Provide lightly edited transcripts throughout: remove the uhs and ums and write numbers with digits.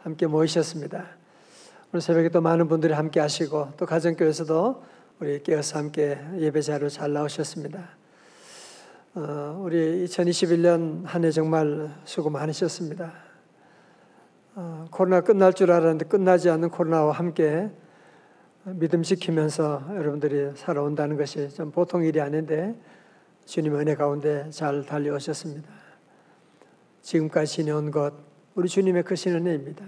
함께 모이셨습니다. 오늘 새벽에 또 많은 분들이 함께 하시고 또 가정교회에서도 우리 깨어서 함께 예배 자리로 잘 나오셨습니다. 우리 2021년 한 해 정말 수고 많으셨습니다. 코로나 끝날 줄 알았는데 끝나지 않는 코로나와 함께 믿음 지키면서 여러분들이 살아온다는 것이 좀 보통 일이 아닌데 주님의 은혜 가운데 잘 달려오셨습니다. 지금까지 지내온 것 우리 주님의 크신 은혜입니다.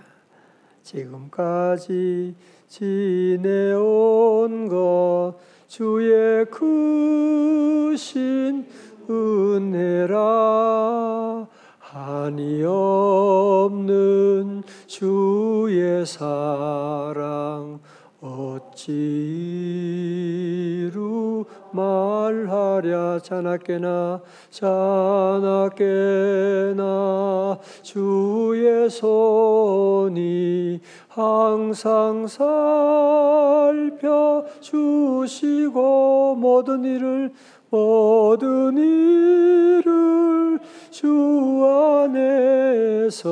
지금까지 지내온 것 주의 크신 은혜라. 한이 없는 주의 사랑 어찌 이루 말하랴. 자나깨나 주의 손이 항상 살펴주시고 모든 일을 주 안에서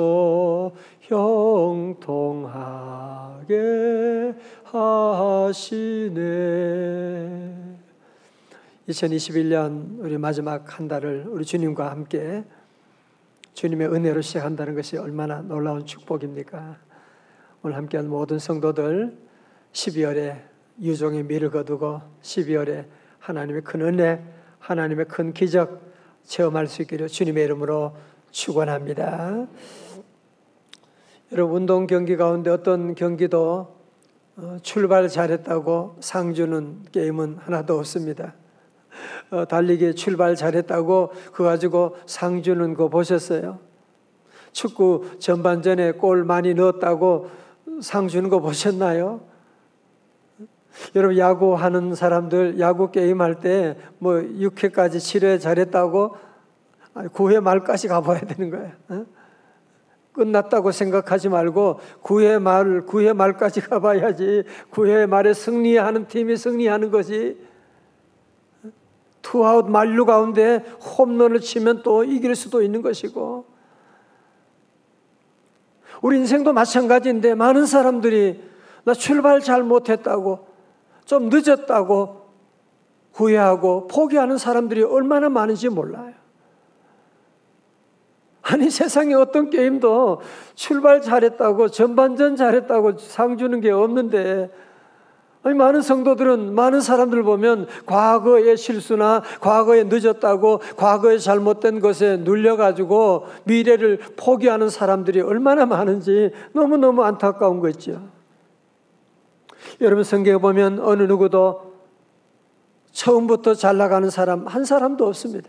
형통하게 하시네. 2021년 우리 마지막 한 달을 우리 주님과 함께 주님의 은혜로 시작한다는 것이 얼마나 놀라운 축복입니까? 오늘 함께한 모든 성도들 12월에 유종의 미를 거두고 12월에 하나님의 큰 은혜, 하나님의 큰 기적 체험할 수 있기를 주님의 이름으로 축원합니다. 여러분, 운동 경기 가운데 어떤 경기도 출발 잘했다고 상 주는 게임은 하나도 없습니다. 달리기 출발 잘했다고 그거 가지고 상 주는 거 보셨어요? 축구 전반전에 골 많이 넣었다고 상 주는 거 보셨나요? 여러분, 야구하는 사람들 야구 게임할 때 뭐 6회까지 7회 잘했다고 9회 말까지 가봐야 되는 거예요. 끝났다고 생각하지 말고 9회 말까지 가봐야지. 9회 말에 승리하는 팀이 승리하는 거지. 투아웃 만루 가운데 홈런을 치면 또 이길 수도 있는 것이고, 우리 인생도 마찬가지인데 많은 사람들이 나 출발 잘 못했다고, 좀 늦었다고 후회하고 포기하는 사람들이 얼마나 많은지 몰라요. 아니, 세상에 어떤 게임도 출발 잘했다고 전반전 잘했다고 상 주는 게 없는데, 아니, 많은 성도들은 많은 사람들 보면 과거의 실수나 과거에 늦었다고 과거에 잘못된 것에 눌려가지고 미래를 포기하는 사람들이 얼마나 많은지 너무너무 안타까운 거 있죠. 여러분, 성경에 보면 어느 누구도 처음부터 잘 나가는 사람 한 사람도 없습니다.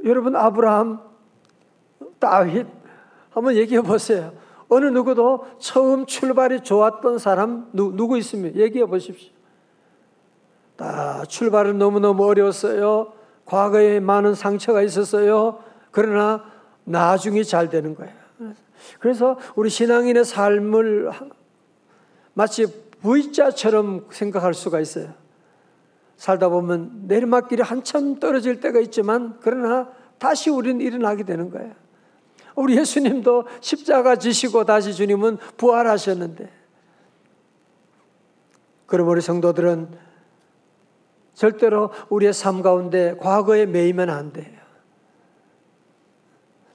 여러분, 아브라함, 다윗 한번 얘기해 보세요. 어느 누구도 처음 출발이 좋았던 사람 누구 있습니까? 얘기해 보십시오. 다 출발은 너무너무 어려웠어요. 과거에 많은 상처가 있었어요. 그러나 나중에 잘 되는 거예요. 그래서 우리 신앙인의 삶을 마치 V자처럼 생각할 수가 있어요. 살다 보면 내리막길이 한참 떨어질 때가 있지만 그러나 다시 우리는 일어나게 되는 거예요. 우리 예수님도 십자가 지시고 다시 주님은 부활하셨는데, 그럼 우리 성도들은 절대로 우리의 삶 가운데 과거에 매이면 안 돼요.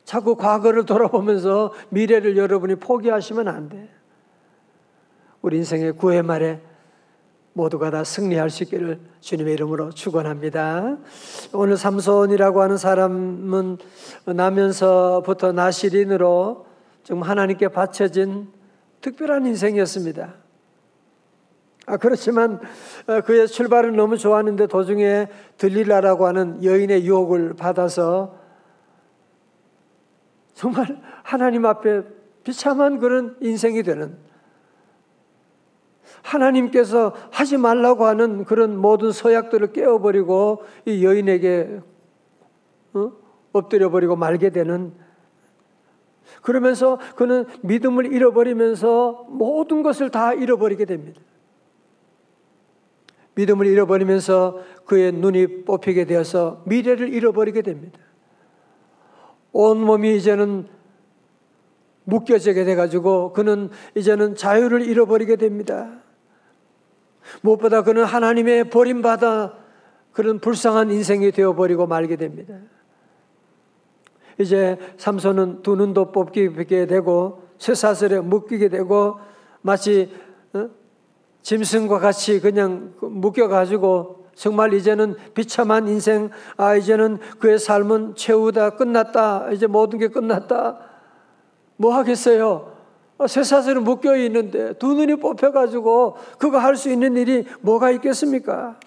자꾸 과거를 돌아보면서 미래를 여러분이 포기하시면 안 돼요. 우리 인생의 9회 말에 모두가 다 승리할 수 있기를 주님의 이름으로 축원합니다. 오늘 삼손이라고 하는 사람은 나면서부터 나시린으로 정말 하나님께 바쳐진 특별한 인생이었습니다. 그렇지만 그의 출발은 너무 좋았는데 도중에 들릴라라고 하는 여인의 유혹을 받아서 정말 하나님 앞에 비참한 그런 인생이 되는, 하나님께서 하지 말라고 하는 그런 모든 서약들을 깨워버리고 이 여인에게 엎드려버리고 말게 되는, 그러면서 그는 믿음을 잃어버리면서 모든 것을 다 잃어버리게 됩니다. 믿음을 잃어버리면서 그의 눈이 뽑히게 되어서 미래를 잃어버리게 됩니다. 온몸이 이제는 묶여지게 돼가지고 그는 이제는 자유를 잃어버리게 됩니다. 무엇보다 그는 하나님의 버림받아 그런 불쌍한 인생이 되어버리고 말게 됩니다. 이제 삼손은 두 눈도 뽑히게 되고 쇠사슬에 묶이게 되고 마치 짐승과 같이 그냥 묶여가지고 정말 이제는 비참한 인생, 이제는 그의 삶은 최후 다 끝났다, 이제 모든 게 끝났다. 뭐 하겠어요? 쇠사슬에 묶여 있는데 두 눈이 뽑혀가지고 그거 할 수 있는 일이 뭐가 있겠습니까?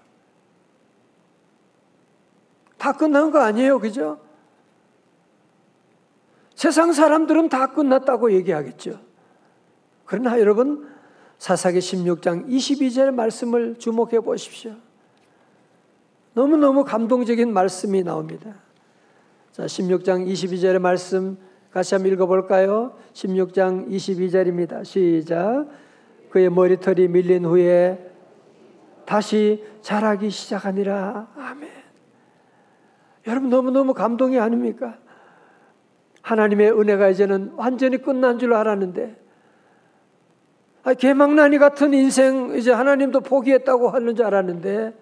다 끝난 거 아니에요, 그죠? 세상 사람들은 다 끝났다고 얘기하겠죠. 그러나 여러분, 사사기 16장 22절의 말씀을 주목해 보십시오. 너무너무 감동적인 말씀이 나옵니다. 자, 16장 22절의 말씀 같이 한번 읽어볼까요? 16장 22절입니다. 시작. 그의 머리털이 밀린 후에 다시 자라기 시작하니라. 아멘. 여러분, 너무너무 감동이 아닙니까? 하나님의 은혜가 이제는 완전히 끝난 줄 알았는데, 개망나니 같은 인생 이제 하나님도 포기했다고 하는 줄 알았는데,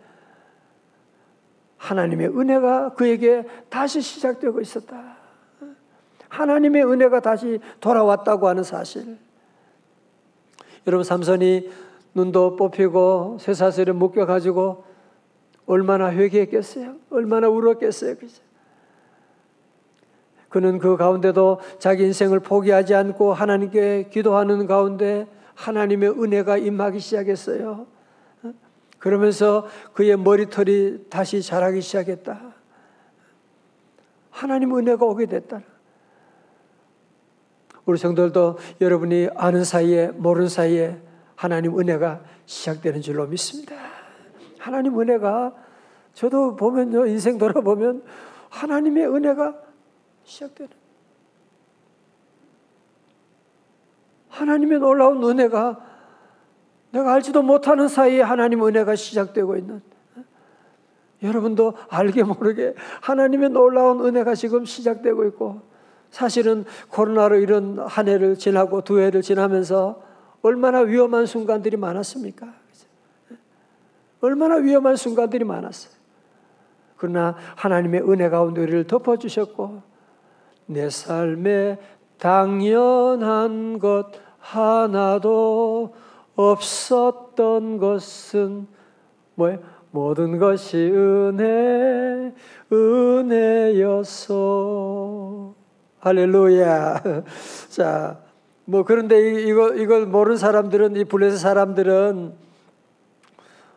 하나님의 은혜가 그에게 다시 시작되고 있었다. 하나님의 은혜가 다시 돌아왔다고 하는 사실. 여러분, 삼손이 눈도 뽑히고 쇠사슬에 묶여가지고 얼마나 회개했겠어요? 얼마나 울었겠어요? 그죠? 그는 그 가운데도 자기 인생을 포기하지 않고 하나님께 기도하는 가운데 하나님의 은혜가 임하기 시작했어요. 그러면서 그의 머리털이 다시 자라기 시작했다. 하나님 은혜가 오게 됐다. 우리 성도들도 여러분이 아는 사이에 모르는 사이에 하나님 은혜가 시작되는 줄로 믿습니다. 하나님 은혜가, 저도 보면요, 인생 돌아보면 하나님의 은혜가 시작되는, 하나님의 놀라운 은혜가 내가 알지도 못하는 사이에 하나님 은혜가 시작되고 있는, 여러분도 알게 모르게 하나님의 놀라운 은혜가 지금 시작되고 있고, 사실은 코로나로 이런 한 해를 지나고 두 해를 지나면서 얼마나 위험한 순간들이 많았습니까? 얼마나 위험한 순간들이 많았어요. 그러나 하나님의 은혜 가운데 우리를 덮어주셨고, 내 삶에 당연한 것 하나도 없었던 것은 뭐예요? 모든 것이 은혜여서. 할렐루야. 자, 그런데 이걸 모르는 사람들은, 이 블레셋 사람들은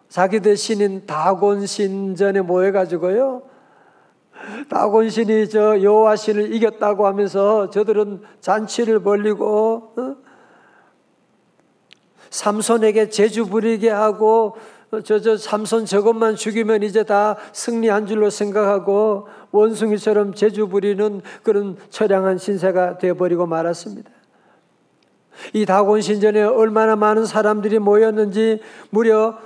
자기들 신인 다곤 신전에 모여가지고요, 다곤 신이 저 여호와 신을 이겼다고 하면서 저들은 잔치를 벌리고, 삼손에게 제주 부리게 하고, 삼손 저것만 죽이면 이제 다 승리한 줄로 생각하고 원숭이처럼 제주 부리는 그런 처량한 신세가 되어버리고 말았습니다. 이 다곤 신전에 얼마나 많은 사람들이 모였는지, 무려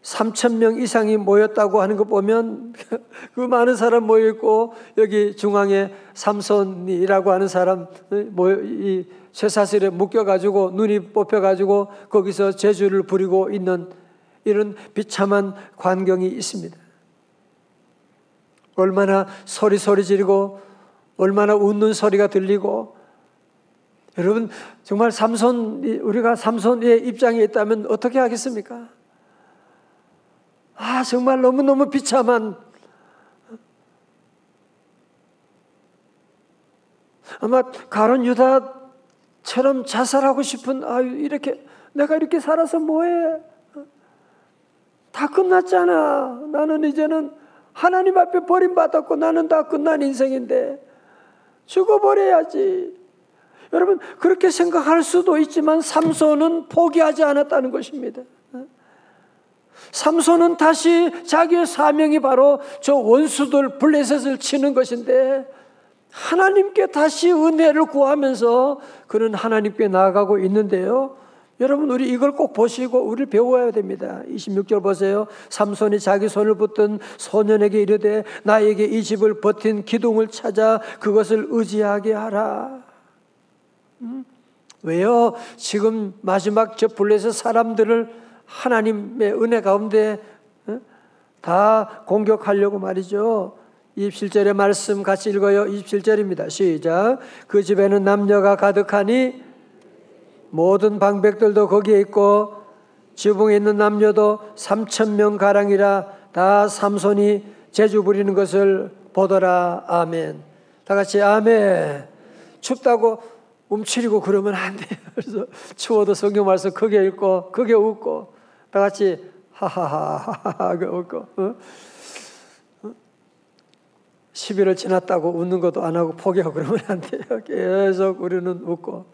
3,000명 이상이 모였다고 하는 거 보면 그 많은 사람 모여있고, 여기 중앙에 삼손이라고 하는 사람 이 쇠사슬에 묶여가지고 눈이 뽑혀가지고 거기서 제주를 부리고 있는 이런 비참한 광경이 있습니다. 얼마나 소리 지르고 얼마나 웃는 소리가 들리고, 여러분 정말 우리가 삼손의 입장에 있다면 어떻게 하겠습니까? 정말 너무너무 비참한, 아마 가룟 유다처럼 자살하고 싶은, 내가 이렇게 살아서 뭐해? 다 끝났잖아. 나는 이제는 하나님 앞에 버림받았고 나는 다 끝난 인생인데 죽어버려야지. 여러분, 그렇게 생각할 수도 있지만 삼손은 포기하지 않았다는 것입니다. 삼손은 다시 자기의 사명이 바로 저 원수들 블레셋을 치는 것인데, 하나님께 다시 은혜를 구하면서 그는 하나님께 나아가고 있는데요, 여러분 우리 이걸 꼭 보시고 우리를 배워야 됩니다. 26절 보세요. 삼손이 자기 손을 붙든 소년에게 이르되 나에게 이 집을 버틴 기둥을 찾아 그것을 의지하게 하라. 왜요? 지금 마지막 저 블레셋 사람들을 하나님의 은혜 가운데 다 공격하려고 말이죠. 27절의 말씀 같이 읽어요. 27절입니다. 시작. 그 집에는 남녀가 가득하니 모든 방백들도 거기에 있고 지붕에 있는 남녀도 3,000명 가량이라 다 삼손이 재주 부리는 것을 보더라. 아멘. 다 같이 아멘. 춥다고 움츠리고 그러면 안 돼요. 그래서 추워도 성경 말씀 크게 읽고 크게 웃고 다 같이 하하하하 웃고 11월 지났다고 웃는 것도 안 하고 포기하고 그러면 안 돼요. 계속 우리는 웃고.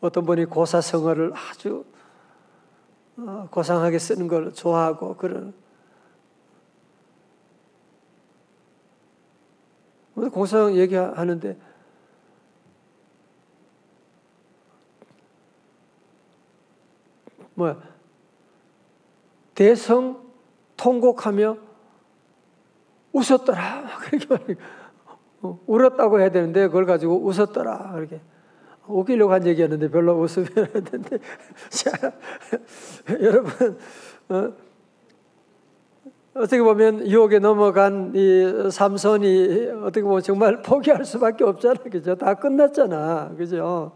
어떤 분이 고사성어를 아주 고상하게 쓰는 걸 좋아하고 그런. 고사성 얘기하는데 뭐야? 대성 통곡하며 웃었더라. 그렇게 말해요. 울었다고 해야 되는데 그걸 가지고 웃었더라. 그렇게 웃기려고 한 얘기였는데 별로 웃으면 안 되는데. 자, 여러분 어떻게 보면 유혹에 넘어간 이 삼손이 어떻게 보면 정말 포기할 수밖에 없잖아, 그죠? 다 끝났잖아, 그죠?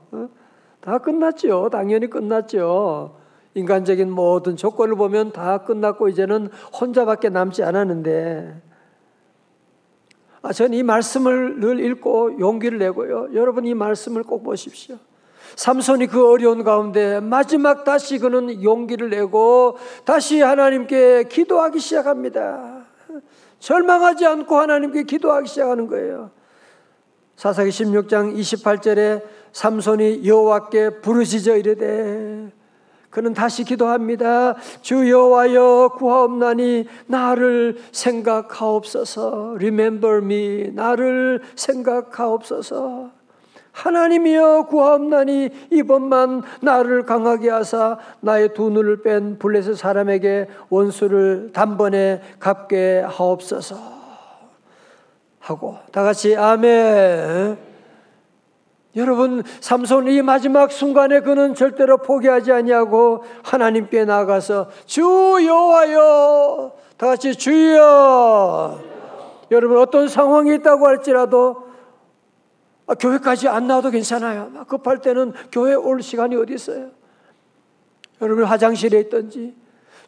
다 끝났죠. 당연히 끝났죠. 인간적인 모든 조건을 보면 다 끝났고 이제는 혼자밖에 남지 않았는데, 저는 이 말씀을 늘 읽고 용기를 내고요. 여러분 이 말씀을 꼭 보십시오. 삼손이 그 어려운 가운데 마지막 다시 그는 용기를 내고 다시 하나님께 기도하기 시작합니다. 절망하지 않고 하나님께 기도하기 시작하는 거예요. 사사기 16장 28절에 삼손이 여호와께 부르짖어 이르되, 그는 다시 기도합니다. 주 여호와여 구하옵나니 나를 생각하옵소서. Remember me. 나를 생각하옵소서. 하나님이여 구하옵나니 이번만 나를 강하게 하사 나의 두 눈을 뺀 블레셋 사람에게 원수를 단번에 갚게 하옵소서 하고 다 같이 아멘. 여러분 삼손 이 마지막 순간에 그는 절대로 포기하지 아니하고 하나님께 나아가서 주 여호와여, 다 같이 주여. 여러분 어떤 상황이 있다고 할지라도 교회까지 안 나와도 괜찮아요. 급할 때는 교회 올 시간이 어디 있어요? 여러분 화장실에 있든지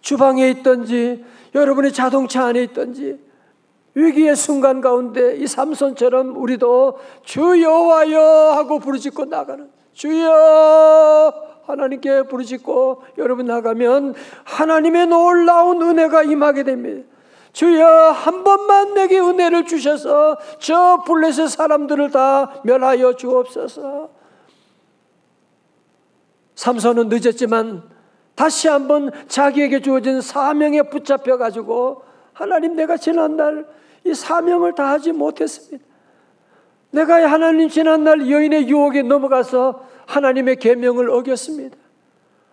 주방에 있든지 여러분의 자동차 안에 있든지 위기의 순간 가운데 이 삼손처럼 우리도 주 여호와여 하고 부르짖고 나가는, 주여 하나님께 부르짖고 여러분 나가면 하나님의 놀라운 은혜가 임하게 됩니다. 주여 한 번만 내게 은혜를 주셔서 저 블레셋 사람들을 다 멸하여 주옵소서. 삼손은 늦었지만 다시 한번 자기에게 주어진 사명에 붙잡혀 가지고, 하나님 내가 지난날 이 사명을 다하지 못했습니다. 내가 하나님 지난날 여인의 유혹에 넘어가서 하나님의 계명을 어겼습니다.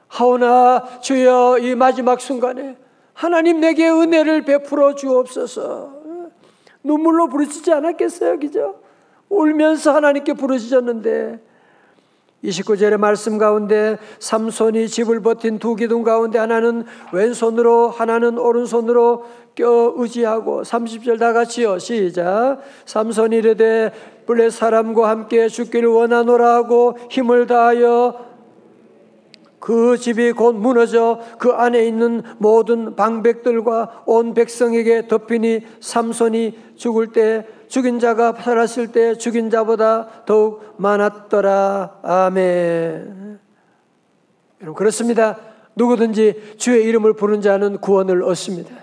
하오나 주여 이 마지막 순간에 하나님 내게 은혜를 베풀어 주옵소서. 눈물로 부르짖지 않았겠어요? 그죠? 울면서 하나님께 부르짖었는데 29절의 말씀 가운데 삼손이 집을 버틴 두 기둥 가운데 하나는 왼손으로 하나는 오른손으로 껴 의지하고 30절 다 같이요. 시작. 삼손이 이르되 블레셋 사람과 함께 죽기를 원하노라 하고 힘을 다하여 그 집이 곧 무너져 그 안에 있는 모든 방백들과 온 백성에게 덮이니 삼손이 죽을 때 죽인 자가 살았을 때 죽인 자보다 더욱 많았더라. 아멘. 여러분 그렇습니다. 누구든지 주의 이름을 부른 자는 구원을 얻습니다.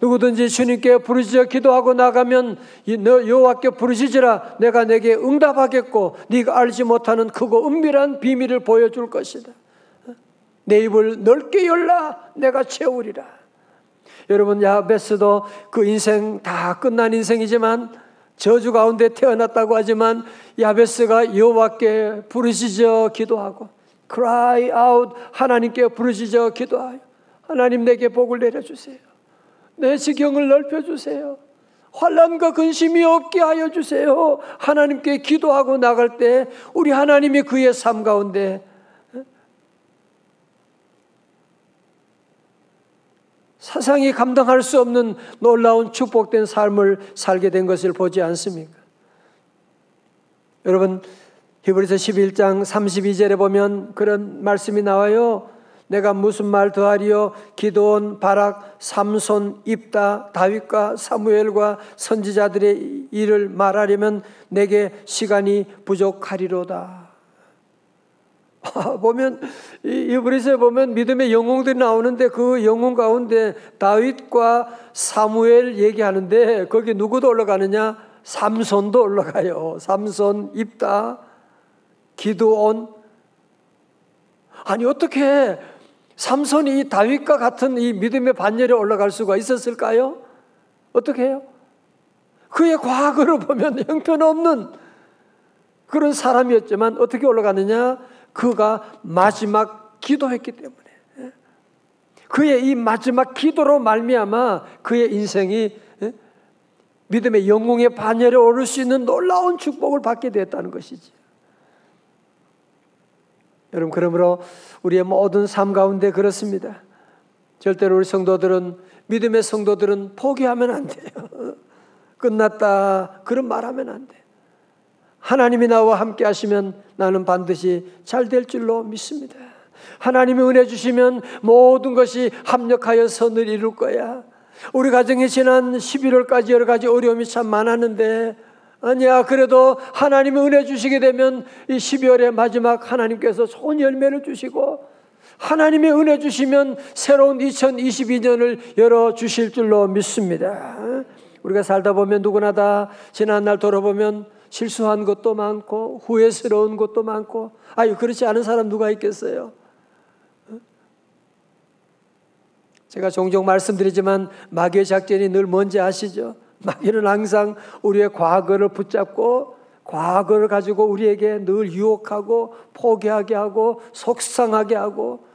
누구든지 주님께 부르짖어 기도하고 나가면 너 여호와께 부르짖으라 내가 내게 응답하겠고 네가 알지 못하는 크고 은밀한 비밀을 보여줄 것이다. 내 입을 넓게 열라 내가 채우리라. 여러분 야베스도 그 인생 다 끝난 인생이지만 저주 가운데 태어났다고 하지만 야베스가 여호와께 부르짖어 기도하고 cry out 하나님께 부르짖어 기도하여 하나님 내게 복을 내려주세요. 내 지경을 넓혀주세요. 환난과 근심이 없게 하여 주세요. 하나님께 기도하고 나갈 때 우리 하나님이 그의 삶 가운데 세상이 감당할 수 없는 놀라운 축복된 삶을 살게 된 것을 보지 않습니까? 여러분, 히브리서 11장 32절에 보면 그런 말씀이 나와요. 내가 무슨 말 더하리요? 기드온, 바락, 삼손, 입다, 다윗과 사무엘과 선지자들의 일을 말하려면 내게 시간이 부족하리로다. 보면 이 히브리서에 보면 믿음의 영웅들이 나오는데 그 영웅 가운데 다윗과 사무엘 얘기하는데 거기 누구도 올라가느냐? 삼손도 올라가요. 삼손, 입다, 기드온. 아니 어떻게 삼손이 다윗과 같은 이 믿음의 반열에 올라갈 수가 있었을까요? 어떻게 해요? 그의 과거를 보면 형편없는 그런 사람이었지만 어떻게 올라가느냐? 그가 마지막 기도했기 때문에, 그의 이 마지막 기도로 말미암아 그의 인생이 믿음의 영웅의 반열에 오를 수 있는 놀라운 축복을 받게 되었다는 것이지. 여러분, 그러므로 우리의 모든 삶 가운데 그렇습니다. 절대로 우리 성도들은, 믿음의 성도들은 포기하면 안 돼요. 끝났다 그런 말하면 안 돼. 하나님이 나와 함께 하시면 나는 반드시 잘 될 줄로 믿습니다. 하나님이 은혜 주시면 모든 것이 합력하여 선을 이룰 거야. 우리 가정에 지난 11월까지 여러 가지 어려움이 참 많았는데 아니야, 그래도 하나님이 은혜 주시게 되면 이 12월의 마지막 하나님께서 좋은 열매를 주시고 하나님의 은혜 주시면 새로운 2022년을 열어주실 줄로 믿습니다. 우리가 살다 보면 누구나 다 지난날 돌아보면 실수한 것도 많고 후회스러운 것도 많고, 아유 그렇지 않은 사람 누가 있겠어요? 제가 종종 말씀드리지만 마귀의 작전이 늘 뭔지 아시죠? 마귀는 항상 우리의 과거를 붙잡고 과거를 가지고 우리에게 늘 유혹하고 포기하게 하고 속상하게 하고,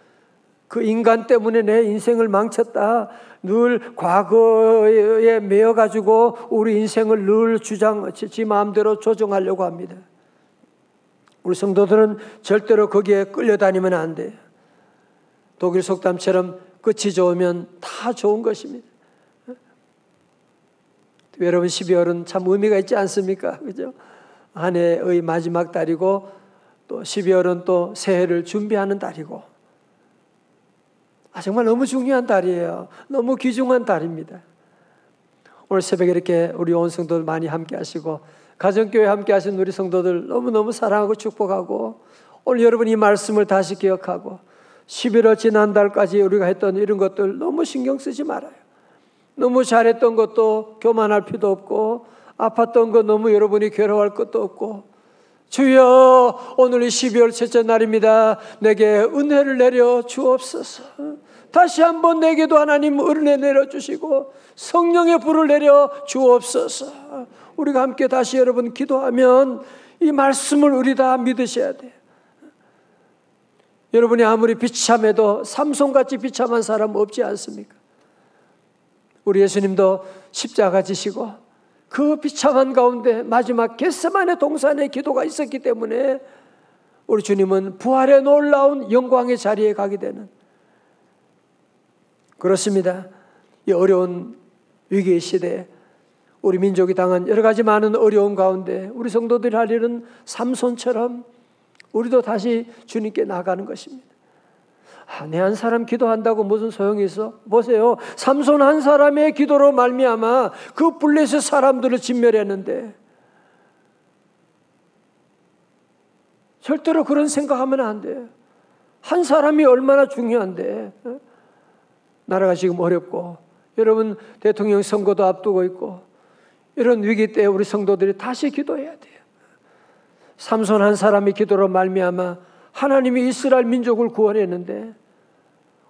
그 인간 때문에 내 인생을 망쳤다, 늘 과거에 매여가지고 우리 인생을 늘 지 마음대로 조정하려고 합니다. 우리 성도들은 절대로 거기에 끌려다니면 안 돼요. 독일 속담처럼 끝이 좋으면 다 좋은 것입니다. 여러분, 12월은 참 의미가 있지 않습니까? 그죠? 한 해의 마지막 달이고 또 12월은 또 새해를 준비하는 달이고, 정말 너무 중요한 달이에요. 너무 귀중한 달입니다. 오늘 새벽에 이렇게 우리 온 성도들 많이 함께 하시고 가정교회 함께 하신 우리 성도들 너무너무 사랑하고 축복하고, 오늘 여러분 이 말씀을 다시 기억하고 11월 지난달까지 우리가 했던 이런 것들 너무 신경 쓰지 말아요. 너무 잘했던 것도 교만할 필요도 없고 아팠던 것 너무 여러분이 괴로워할 것도 없고, 주여 오늘 이 12월 첫째 날입니다. 내게 은혜를 내려 주옵소서. 다시 한번 내게도 하나님 은혜 내려주시고 성령의 불을 내려 주옵소서. 우리가 함께 다시 여러분 기도하면 이 말씀을 우리 다 믿으셔야 돼요. 여러분이 아무리 비참해도 삼손같이 비참한 사람 없지 않습니까? 우리 예수님도 십자가 지시고 그 비참한 가운데 마지막 겟세마네 동산의 기도가 있었기 때문에 우리 주님은 부활의 놀라운 영광의 자리에 가게 되는, 그렇습니다. 이 어려운 위기의 시대에 우리 민족이 당한 여러 가지 많은 어려움 가운데 우리 성도들이 할 일은 삼손처럼 우리도 다시 주님께 나가는 것입니다. 내 한 사람 기도한다고 무슨 소용이 있어? 보세요. 삼손 한 사람의 기도로 말미암아 그 블레셋 사람들을 진멸했는데, 절대로 그런 생각하면 안 돼요. 한 사람이 얼마나 중요한데. 나라가 지금 어렵고 여러분 대통령 선거도 앞두고 있고 이런 위기 때 우리 성도들이 다시 기도해야 돼요. 삼손 한 사람의 기도로 말미암아 하나님이 이스라엘 민족을 구원했는데,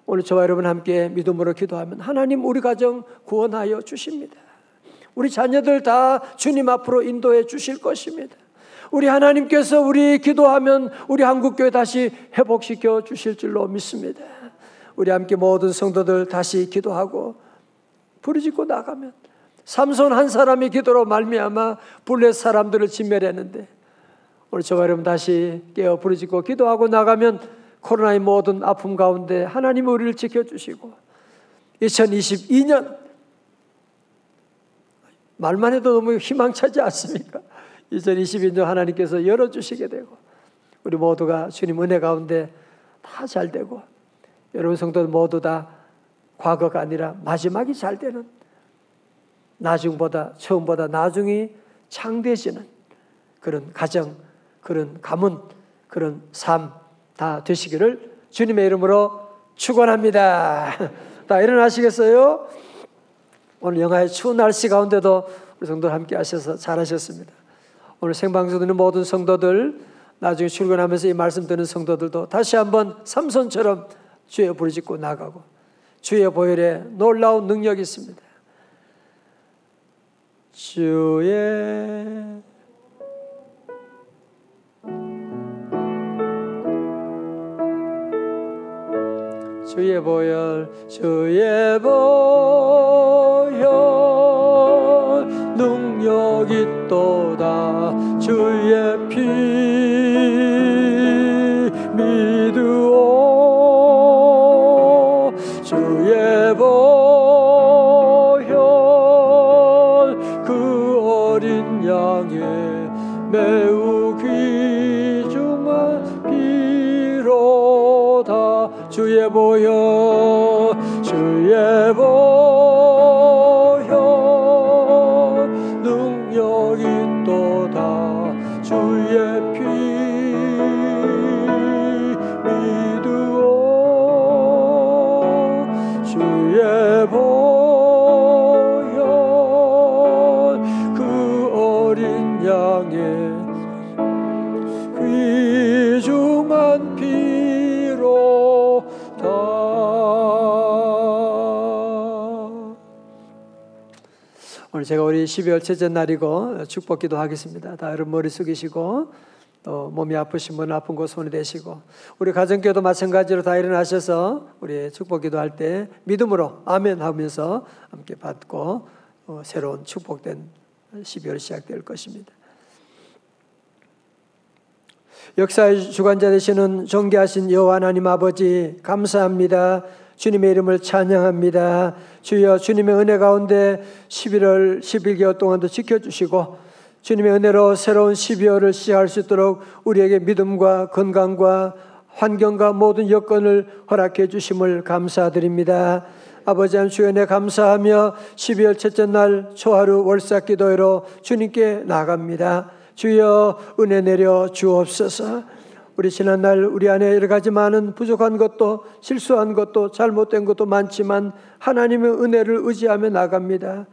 오늘 저와 여러분 함께 믿음으로 기도하면 하나님 우리 가정 구원하여 주십니다. 우리 자녀들 다 주님 앞으로 인도해 주실 것입니다. 우리 하나님께서 우리 기도하면 우리 한국교회 다시 회복시켜 주실 줄로 믿습니다. 우리 함께 모든 성도들 다시 기도하고 부르짖고 나가면 삼손 한 사람이 기도로 말미암아 블레셋 사람들을 진멸했는데, 오늘 저와 여러분 다시 깨어 부르짖고 기도하고 나가면 코로나의 모든 아픔 가운데 하나님이 우리를 지켜주시고, 2022년 말만 해도 너무 희망차지 않습니까? 2022년 하나님께서 열어주시게 되고, 우리 모두가 주님 은혜 가운데 다 잘 되고, 여러분 성도들 모두 다 과거가 아니라 마지막이 잘 되는, 나중보다 처음보다 나중이 창대해지는 그런 가정, 그런 가문, 그런 삶 다 되시기를 주님의 이름으로 축원합니다. 다 일어나시겠어요? 오늘 영하의 추운 날씨 가운데도 우리 성도들 함께 하셔서 잘하셨습니다. 오늘 생방송 듣는 모든 성도들, 나중에 출근하면서 이 말씀 듣는 성도들도 다시 한번 삼손처럼 주여 부르짖고 나가고, 주의 보혈에 놀라운 능력이 있습니다. 주의 보혈, 주의 보혈 능력 있도다. 주의 피 믿으오. 주의 보혈 그 어린 양의 매우 귀중한 피로다. 주의 보혈, 주의 보혈 능력 있도다. 주의 피 믿으오. 주의 보혈 그 어린 양의 귀중한 피로다. 오늘 제가 우리 12월 첫째 날이고 축복기도 하겠습니다. 다 여러분 머리 숙이시고, 또 몸이 아프신 분은 아픈 곳 손이 대시고, 우리 가정교도 마찬가지로 다 일어나셔서 우리 축복기도 할 때 믿음으로 아멘 하면서 함께 받고 새로운 축복된 12월 시작될 것입니다. 역사의 주관자 되시는 존귀하신 여호와 하나님 아버지, 감사합니다. 주님의 이름을 찬양합니다. 주여, 주님의 은혜 가운데 11월 11개월 동안도 지켜주시고, 주님의 은혜로 새로운 12월을 시작할 수 있도록 우리에게 믿음과 건강과 환경과 모든 여건을 허락해 주심을 감사드립니다. 아버지 하나님, 주의 은혜 감사하며 12월 첫째 날 초하루 월삭 기도회로 주님께 나갑니다. 주여, 은혜 내려 주옵소서. 우리 지난날 우리 안에 여러 가지 많은 부족한 것도 실수한 것도 잘못된 것도 많지만 하나님의 은혜를 의지하며 나갑니다.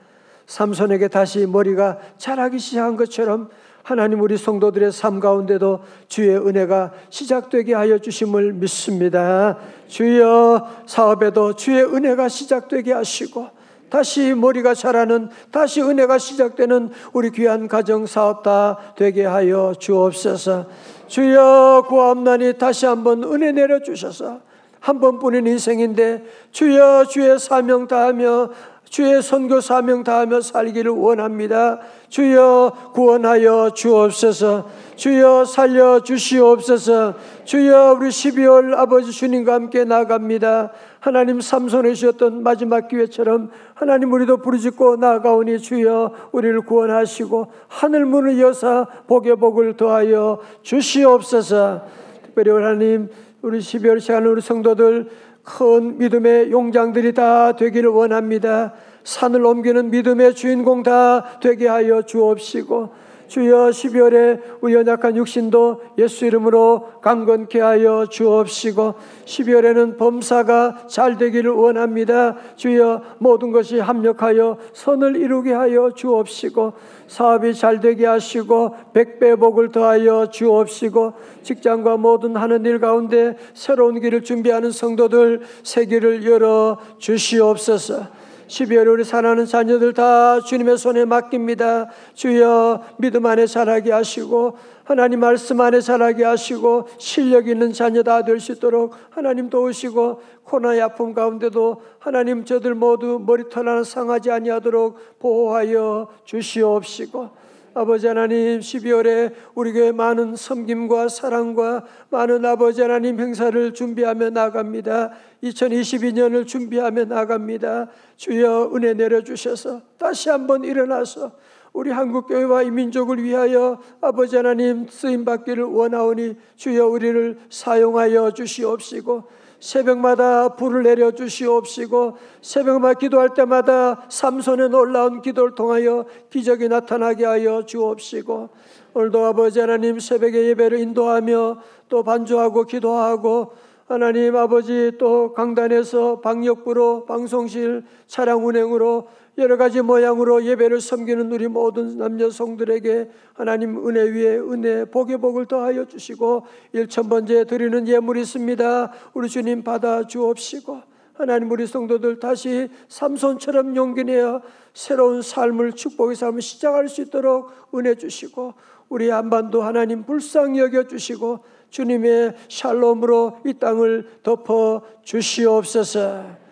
삼손에게 다시 머리가 자라기 시작한 것처럼 하나님, 우리 성도들의 삶 가운데도 주의 은혜가 시작되게 하여 주심을 믿습니다. 주여, 사업에도 주의 은혜가 시작되게 하시고, 다시 머리가 자라는, 다시 은혜가 시작되는 우리 귀한 가정 사업 다 되게 하여 주옵소서. 주여, 구하옵나니 다시 한번 은혜 내려주셔서, 한 번뿐인 인생인데 주여, 주의 사명 다하며 주의 선교 사명 다하며 살기를 원합니다. 주여, 구원하여 주옵소서. 주여, 살려 주시옵소서. 주여, 우리 12월 아버지 주님과 함께 나갑니다. 하나님, 삼손에 주셨던 마지막 기회처럼 하나님, 우리도 부르짖고 나아가오니 주여, 우리를 구원하시고 하늘 문을 여사 복의 복을 더하여 주시옵소서. 특별히 하나님, 우리 12월 시간을 우리 성도들 큰 믿음의 용장들이 다 되기를 원합니다. 산을 옮기는 믿음의 주인공 다 되게 하여 주옵시고, 주여, 12월에 우리 연약한 육신도 예수 이름으로 강건케 하여 주옵시고, 12월에는 범사가 잘 되기를 원합니다. 주여, 모든 것이 합력하여 선을 이루게 하여 주옵시고, 사업이 잘 되게 하시고 백배 복을 더하여 주옵시고, 직장과 모든 하는 일 가운데 새로운 길을 준비하는 성도들 새 길을 열어 주시옵소서. 12월에 우리 사랑하는 자녀들 다 주님의 손에 맡깁니다. 주여 믿음 안에 자라게 하시고 하나님 말씀 안에 자라게 하시고 실력 있는 자녀 다 될 수 있도록 하나님 도우시고 코로나의 아픔 가운데도 하나님 저들 모두 머리털 하나 상하지 아니하도록 보호하여 주시옵시고 아버지 하나님 12월에 우리 교회 많은 섬김과 사랑과 많은 아버지 하나님 행사를 준비하며 나갑니다. 2022년을 준비하며 나갑니다. 주여 은혜 내려주셔서 다시 한번 일어나서 우리 한국교회와 이 민족을 위하여 아버지 하나님 쓰임받기를 원하오니 주여 우리를 사용하여 주시옵시고 새벽마다 불을 내려 주시옵시고 새벽마다 기도할 때마다 삼손의 놀라운 기도를 통하여 기적이 나타나게 하여 주옵시고 오늘도 아버지 하나님 새벽에 예배를 인도하며 또 반주하고 기도하고 하나님 아버지 또 강단에서 방역부로 방송실 차량 운행으로 여러 가지 모양으로 예배를 섬기는 우리 모든 남녀 성들에게 하나님 은혜 위에 은혜 복의 복을 더하여 주시고 1,000번째 드리는 예물이 있습니다. 우리 주님 받아 주옵시고 하나님 우리 성도들 다시 삼손처럼 용기 내어 새로운 삶을 축복의 삶을 시작할 수 있도록 은혜 주시고 우리 한반도 하나님 불쌍히 여겨주시고 주님의 샬롬으로 이 땅을 덮어 주시옵소서.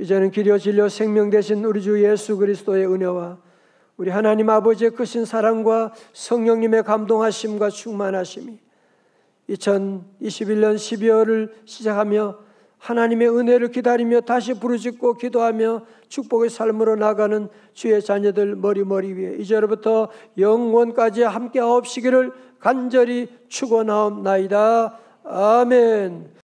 이제는 길이요 진리요 생명 되신 우리 주 예수 그리스도의 은혜와 우리 하나님 아버지의 크신 사랑과 성령님의 감동하심과 충만하심이 2021년 12월을 시작하며 하나님의 은혜를 기다리며 다시 부르짖고 기도하며 축복의 삶으로 나가는 주의 자녀들 머리 위에 이제로부터 영원까지 함께 하옵시기를 간절히 축원하옵나이다. 아멘.